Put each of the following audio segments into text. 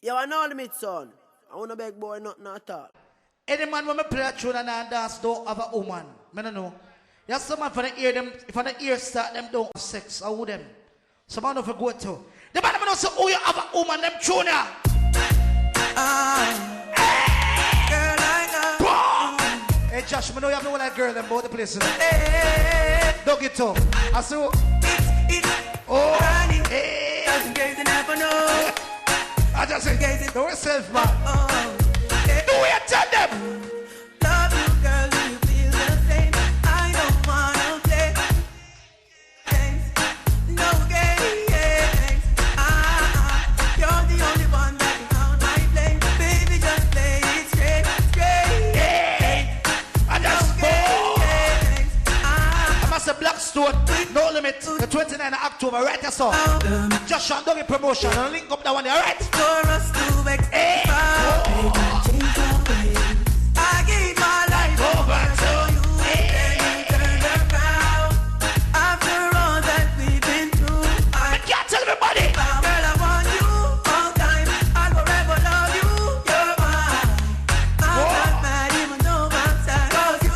You are no limit, son. I want to beg boy nothing at all. Any man when me play a tune and I dance don't have a woman. I don't know. Yes, some man for the ear them, if I ear start them don't have sex. I would them. Some man of a go to. The man don't say, oh you have a woman, them tune ya. Girl, I know. Hey Josh, I know you have no like girl them both the places. Don't get tough. I saw. Oh. Hey. Just in case you never know. I just say, don't yourself, man. Do it, tell them. Love you, girl, do you feel the same? I don't wanna play games, no games. You're the only one that can count my flame. Baby, just play it straight. I just Games. I must have Blackstone, no limit. The 29th of October, right there, so. Just shot down the promotion and link up that one there, right? For us to explore, I gave my life over to you, and you turned around. After all that we've been through, I can't tell everybody. Girl, I want you all time. I'll forever love you. You're mine. I'm not mad even though I'm sad. 'Cause you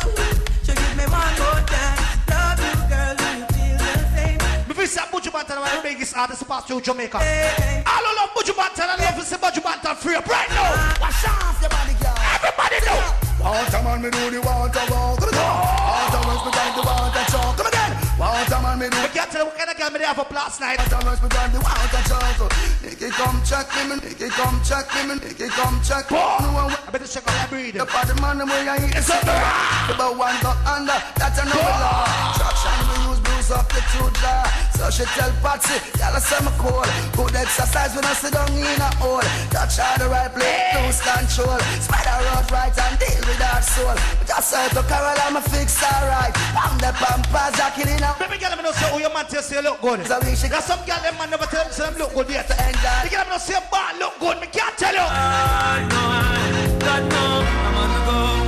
should give me one more chance. Love you, girl. Do you feel the same? Before you say Buju Banton, one of the biggest artists past through Jamaica. All who love Buju Banton and love to see Buju Banton free up right now. Wash off your body, girl. Everybody know. Want a man, me do the want a walk. Come again. Want a man, me drive the want a chalk. Come again. Want a man, me do. We can't tell what kind of girl me there for last night. Want a man, me drive the want a chalk. Nicky come check me, Nicky come check me, Nicky come check me. I better check out that breed. The party man, the way I eat the supper. About one go under, that's a no law. Traction we use, bruise up the two jar. So she tell Patsy, y'all a summer cold. Good exercise when I sit down in a hole. Touch all the right place, lose control. Spider out right and deal with our soul. Just say to Carol, I'm a fix alright. I'm the pampas, I kill it now. Baby girl, I'm not say, oh, your man tell you say you look good. So we should There's some girl, them man never tell them say them look good yet. enjoy. The girl, I'm not say, man, look good. Me can't tell you. I know, God know,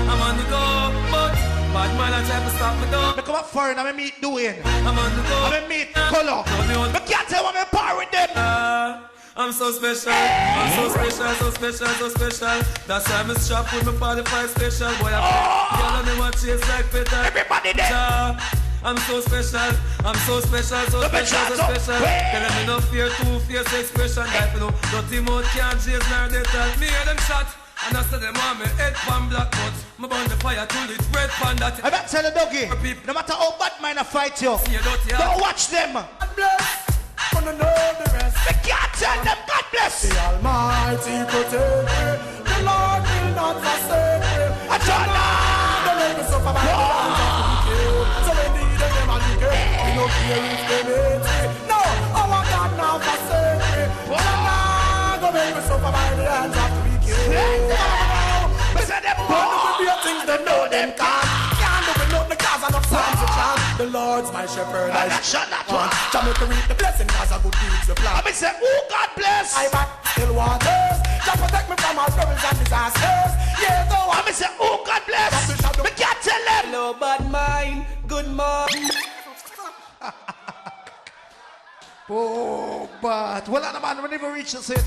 I'm on the go, but bad man I try to stop me though. Me come up foreign, I meet doing. I'm on the go. I meet color. Me can't tell what me par with them. I'm so special, I'm so special, so special, so special. That's why I'm strapped with my 45 special. Boy, I'm never chase like Peter. Everybody there. I'm so special, I'm so special, so special, so special. Tell them no fear, two fierce expression. Like you know, dirty mouth can't chase nor they tell me hear them shot. And I said them on me head pan black but my burn the fire till it's red pan that. I bet tell the doggy, no matter how bad man I fight you, don't watch them. God bless, wanna know the rest. Me can't tell them God bless. The Almighty protect me. The Lord will not forsake me. I don't know. Don't make me suffer by the hands of the wicked. So when they need them and wicked, we no fear if they hate me. No, our God now forsake me. Don't make me suffer by the hands of the wicked. Me say them Don't do things they know them can't. Can't do it nothing cause enough times to chant. The Lord's my shepherd, I shut that one. Jamaica to reap the blessing cause a good deeds the plan. I me say, oh God bless. I back still waters. Just protect me from all troubles and disasters. Yeah, though I me say, oh God bless. Me can't tell them. Hello, bad mind. Good morning. Oh, but well, the man will never reach the city.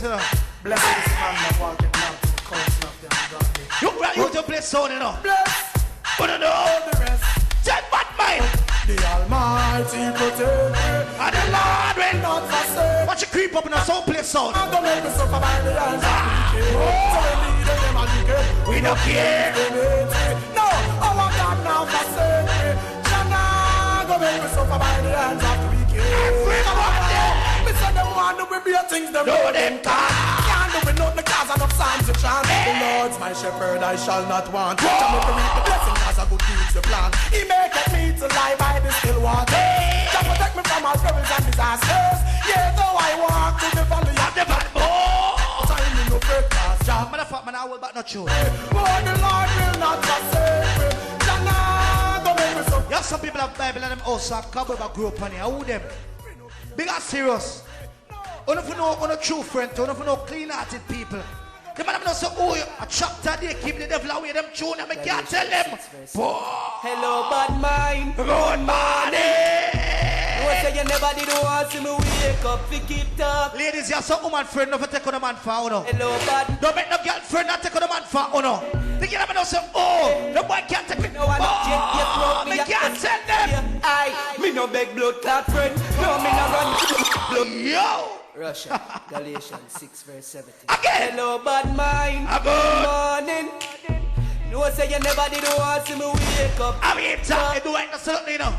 bless this man that walketh not in the counsel of them godly. You brought you to play sound, you know. Bless But I know all the rest. Tell bad mind. The Almighty protect me, And the Lord will not forsake. watch you creep up in a sound play sound. And don't make me suffer by the hands of the wicked. So when need them and wicked, We don't care. they hate me. No, our God now forsake me. Shana, go make me suffer by the hands of the wicked. Me say them want to be things them know them can't. Can't do with nothing cause enough psalms to chant. The Lord's my shepherd, I shall not want. To make me reap the blessing cause a good deeds the plan. He maketh me to lie by the still water. To protect me from all troubles and disasters. Yeah, though I walk to the valley of the bad time in no break cause Jah. Motherfucker, man, I will back not you. For the Lord will not forsake me. Jana, go make me so. You have some people have Bible and them also have cowboy back group on here. Who them? Big and serious. Only for no true friend, only for no clean-hearted people. The man not say, oh, a chapter they keep the devil away, them tune, and I can't tell them. Hello, bad mind. Good morning. say you never did want to me wake up, fi keep talk. Ladies, you have some woman friend, never take on a man for uno. Hello, bad. Don't make no girlfriend not take on a man for uno. They get up and say, oh, the boy can't take me. No, I don't Oh, me can't tell them. Aye, me no beg blood clot friend. No, me no run blood. Yo. Russia, Galatians 6 verse 17. Again. Hello, bad mind. Good morning. No, say you never did want to me wake up. I'm here to do it, no, you know.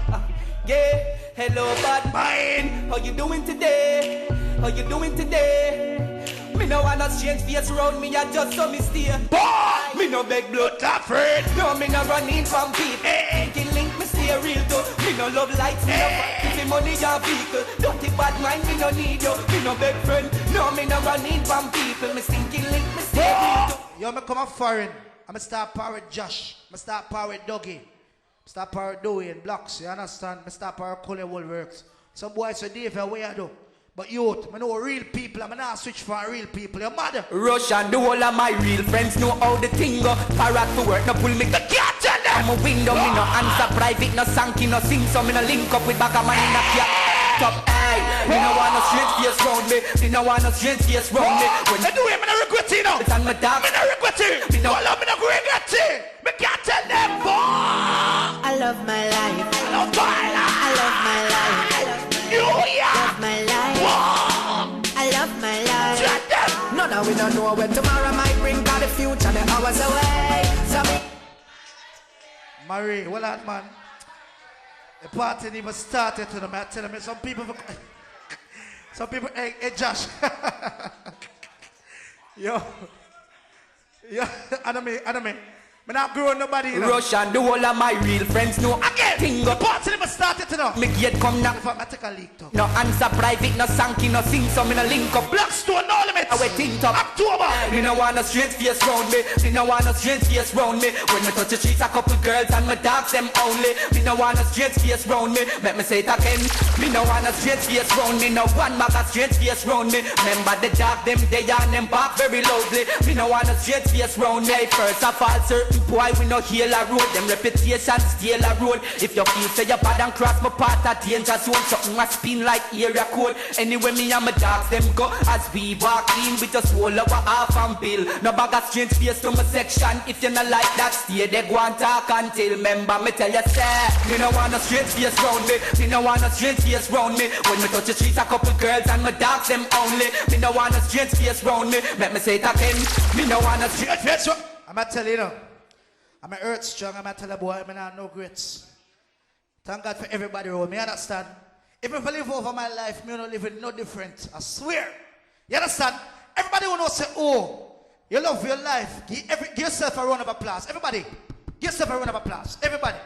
Yeah, hello, bad mind. How you doing today? How you doing today? Me no wanna change face around me, I just saw me stay. Boy, me no beg blood top friend. No, me no run in from people. Thinking link, me stay real though. Me no love lights, me no give me money or vehicle. Don't think bad mind, me no need you. Me no beg friend. No, me no run in from people. Me thinking link, me stay real though. Yo, me come up foreign. I'm start power with Josh. I'm start power with Dougie. Start power with Dewey and Blocks. You understand? I start power with Coley Woolworks. Some boys say, Dave, where you do? But youth, I know real people. I'm not switch for real people. Your mother. Rush and the whole of my real friends know how the thing go. Parrot for work, no pull me. The can't tell them. I'm a window, me no answer private, no sanky, no sing. So me no link up with back of my in a cat. Top eye. Me no want no strange face round me. Me no want no strange face round me. When I do it, me no regret it now. It's on my dog. Me no regret it. Me no love, me no regret it. Me can't tell them. I love my life. I love my life. I love my life. I love my life. I love my life. No, no, we don't know when tomorrow might bring, got the future, the hours away. So Marie, well on, man. The party never started to them. I tell them, some people, hey Josh. yo, anime. Me not growing nobody, you know. Rush and the whole of my real friends know Again, thing the up. party never started to know. Me get come now. If I take a leak too. No answer private, no sanky, no sing, so me no link up. Blackstone, no limits. I wait think top. October. Me no want no strange face round me. Me no want no strange face round me. When me touch the streets, a couple girls and me dogs them only. Me no want no strange face round me. Let me say it again. Me no want no strange face round me. No one mag a strange face round me. Remember the dog them they and them back very loudly. Me no want no strange face round me. First of all, certain boy we no heal a road. Them reputation steal a road. If you feel say you bad and cross my path a danger zone, something must spin like area code. Anyway, me and my dogs them go as we walk in with just roll over half and bill. No bag of strange face to my section. If you not like that, stay there, go and talk until. Remember me tell you, say, me no want no strange face round me. Me no want no strange face round me. When me touch the streets, a couple girls and my dogs them only. Me no want no strange face round me. Let me say it again. Me no want no strange face round me. I'm going to tell you, I'm a earth strong. I'm going to tell the boy, I'm not no grits. Thank God for everybody around me, understand? If I live over my life, me don't live it no different. I swear. You understand? Everybody will know say, oh, you love your life. Give yourself a round of applause. Everybody, give yourself a round of applause. Everybody.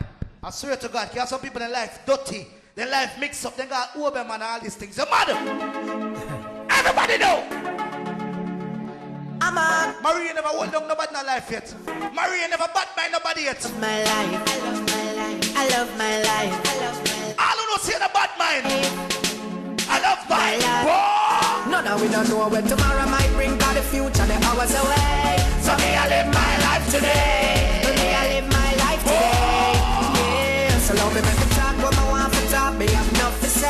I swear to God, you have some people in life dirty. Their life mixed up. They got Uber man and all these things. Your mother. Everybody know. Maria never hold down nobody in her life yet. Maria never bad mind nobody yet. My life. I love my life. I love my life. I love my life. All who don't see the bad mind. I love my life. no, no, we don't know when tomorrow might bring, got the future, the hours away. So me I live my life today. Me I live my life today. Yeah, so long me make me talk what I want to talk. Me have enough to say.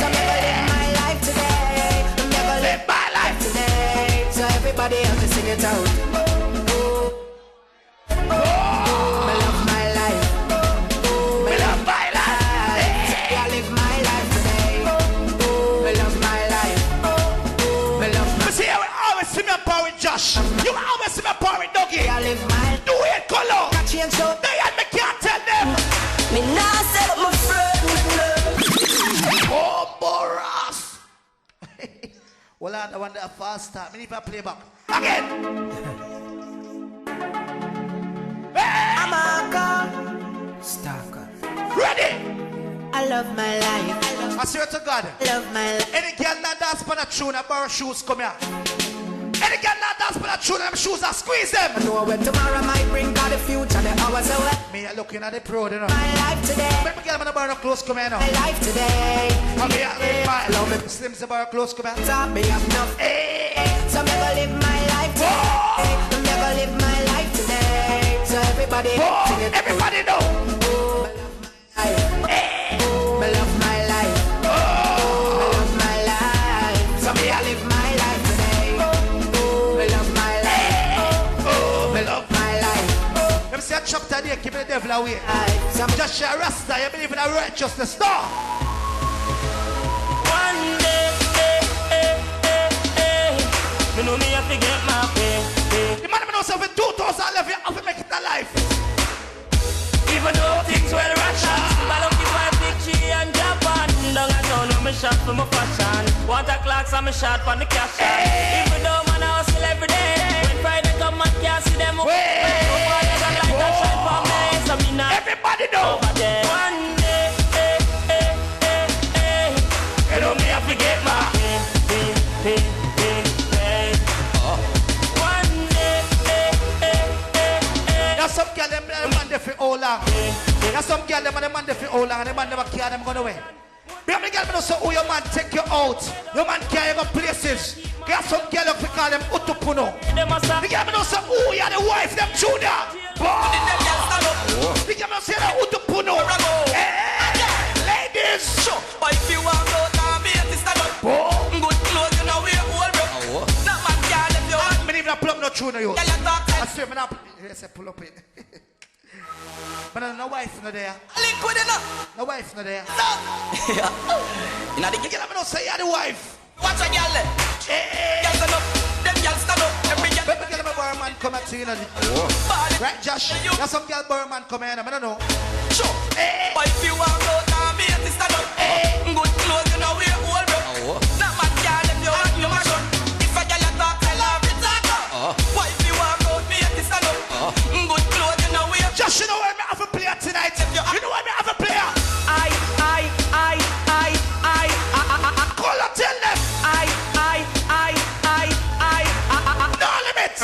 So me I live my life today. Me never live my life today. So everybody have to sing it out. Me love my life. Me love my life. So I live my life today. Me love my life. Me love my See, you will always see me a power with Josh. You will always see me a power with Dougie. I live my Do it, color. I change so They and me can't tell them. me now set up my friend. Oh, Boras. Well, I want a fast start. Me need to play back. Again. I'm a girl. Stalker. Ready. I love my life. I swear to God. I love my life. Any girl not dance for a tune, I borrow shoes, come here. Any girl not dance for a tune, them shoes, I squeeze them. I know when tomorrow might bring, got the future, the hours away. Me, I looking at the pro, you know. My life today. Let me get them in the borrow clothes, come here now. My life today. Come here, live my Love me. Slims the borrow clothes, come here. Top me have enough. So never live my life today. Never live my life today. So everybody, sing it. Everybody know. Me love my life. day, keep the devil away. Just share Rasta, you believe in a righteousness. No! One day, me know me have to get my pay. The man knows in 2011, you have to make it alive. Even though things well Russia, but I'm keep my picture and Japan. Down and down with me shot for my fashion. Water clocks and me shot for the cash. Even though man I hustle every day. When Friday come and can't see them. Everybody know. One day, you know me have to get my pay. One day, There's some girl them man there for all long. There's some girl them man there for all long and the man never care them gone away. Be the girl me know say oh your man take you out. Your man carry you go places. There's some girl you call them utupuno. The girl me know say oh you the wife them junior. The girl me know say that utupuno. Ladies. But if you want to now be a sister, good clothes you know we all bro. That man can't let you out. Me even plug no tune you. Yeah, you talk I swear me not. Yes, I pull up it. But no wife no there. liquid enough. No wife no there. No. You know the The girl me know say you the wife. watch a girl there. Girl stand up. Them girl stand up. Every girl. Baby girl me borrow man come at you know. Right Josh? There's some girl borrow man come here. I don't know. Sure. But if you want to now be a sister, good clothes you know we all bro. That man can't let you out. You must run. If a girl you talk, tell her to talk. But if you want to be a sister, good clothes you know we. Josh, you know why me have a player tonight? You know why me have a player? I Call her, tell them. No limits.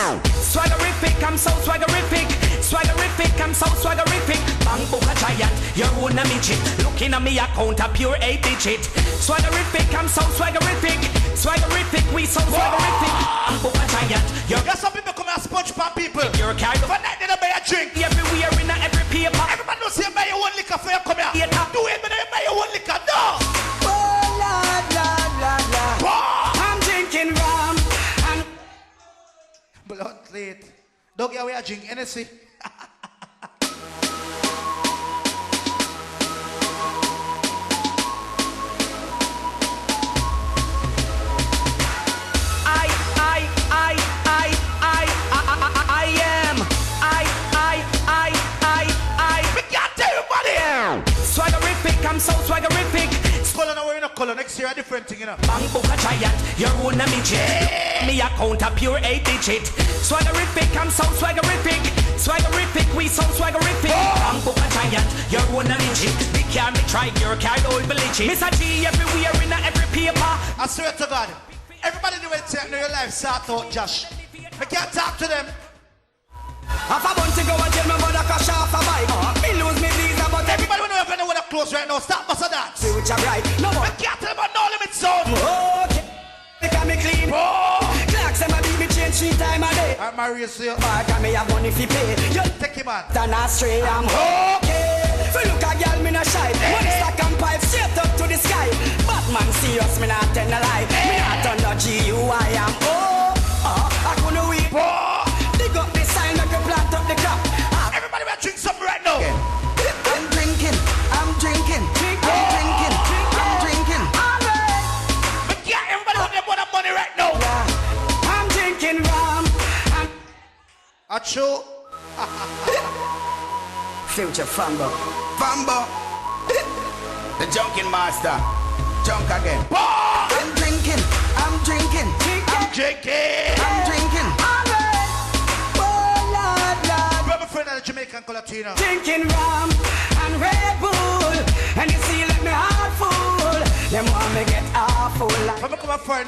Swaggerific, I'm so swaggerific. Swaggerific, I'm so swaggerific. Bang book a giant, you're one a midget. Looking at me account a pure 8-digit. Swaggerific, I'm so swaggerific. Swaggerific, we so swaggerific. Bang book a giant, you're There's some people come and sponge pan people. your kind of For night they don't buy a drink. everywhere in every paper. Everybody knows you buy your own liquor for you come here. Yeah. Do it, but you buy your own liquor. No. I'm drinking rum and Blood late. Don't get away a drink, NSC. We can't tell everybody. swaggerific, I'm so swaggerific. Color now we're in a color. Next year a different thing, you know. Bang book a giant, you're one a midget. Me account a pure 8-digit. Swaggerific, I'm so swaggerific. Swaggerific, we so swaggerific. Bang book a giant, you're one a midget. The car me try, your car old belliget. Miss a G everywhere in every paper. I swear to God, everybody do it to your life start out, Josh. I can't talk to them. Half a bunch to go and tell me about a crash off a bike. Me lose me visa, but Everybody will know if anyone are close right now. Stop us a dance. future bright. No more. I can't tell them about no limit zone. Okay. They can me clean. Clocks and my beat me change 3 times a day. I'm married to you. Mark and me have money fi pay. You Take him on. turn astray, I'm okay. Fi look a girl, me no shy. Money stack and pipe straight up to the sky. Batman serious, me not tell no lie. Me not on the GUI, I'm I couldn't weep. Dig up the sign, make a plant up the crop. Everybody will drink something right now. I'm drinking, I'm drinking, I'm drinking, I'm drinking. But yeah, everybody have them want money right now. I'm drinking rum. Acho. Future Fambo. Fambo. The junkin master. Junk again. I'm drinking, I'm drinking, I'm JK. drinking. Oh, Lord, Lord. We have a friend at the Jamaican called Latino. Drinking rum and Red Bull. And you see, let me heart full. Them want me get awful. I'm going to come a friend.